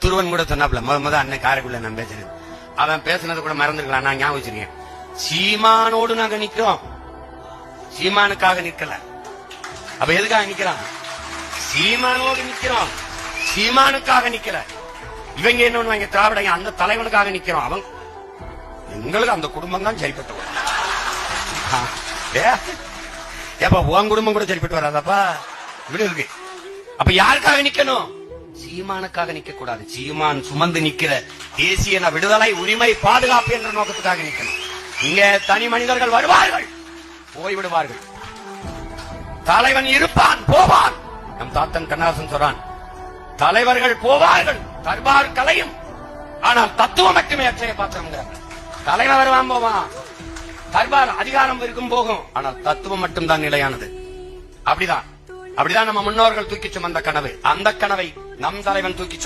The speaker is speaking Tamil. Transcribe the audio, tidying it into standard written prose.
துருவன் கூட சொன்னாப்ல முத அண்ணன் காரைக்குள்ள நான் பேசுறேன். அவன் பேசுனது கூட மறந்துருக்கலாம், நான் ஞாபகம் வச்சிருக்கேன். சீமானோடு நாங்க நிக்கிறோம், சீமானுக்காக நிக்கல. அப்ப எதுக்காக நிக்கிறான்? சீமானோடு நிக்கிறோம், சீமானுக்காக நிக்கல. இவங்க என்ன திராவிட அந்த தலைவனுக்காக நிக்கிறோம். அவன் எங்களுக்கு அந்த குடும்பம் தான் சரிப்பட்டு வரும். ஏப்பா உன் குடும்பம் கூட சரிப்பட்டு வராதப்பா, இப்படி இருக்கு. அப்ப யாருக்காக நிக்கணும்? சீமானுக்காக நிக்க கூடாது. சீமான் சுமந்து நிக்கிற தேசிய விடுதலை உரிமை பாதுகாப்பு என்ற நோக்கத்துக்காக நிக்கணும். இங்க தனி மனிதர்கள் வருவார்கள், போய்விடுவார்கள். தலைவன் இருப்பான், போவான். நம் தாத்தன் கண்ணாசன் சொல்றான், தலைவர்கள் போவார்கள், தர்பார் கலையும், ஆனால் தத்துவம் மட்டுமே அச்சய பாத்திரம். தலைவர் வருவான், போவான், தர்பார் அதிகாரம் இருக்கும் போகும், ஆனால் தத்துவம் மட்டும் தான் நிலையானது. அப்படிதான் நம்ம முன்னோர்கள் தூக்கி சுமந்த கனவு, அந்த கனவை நம் தலைவன் தூக்கி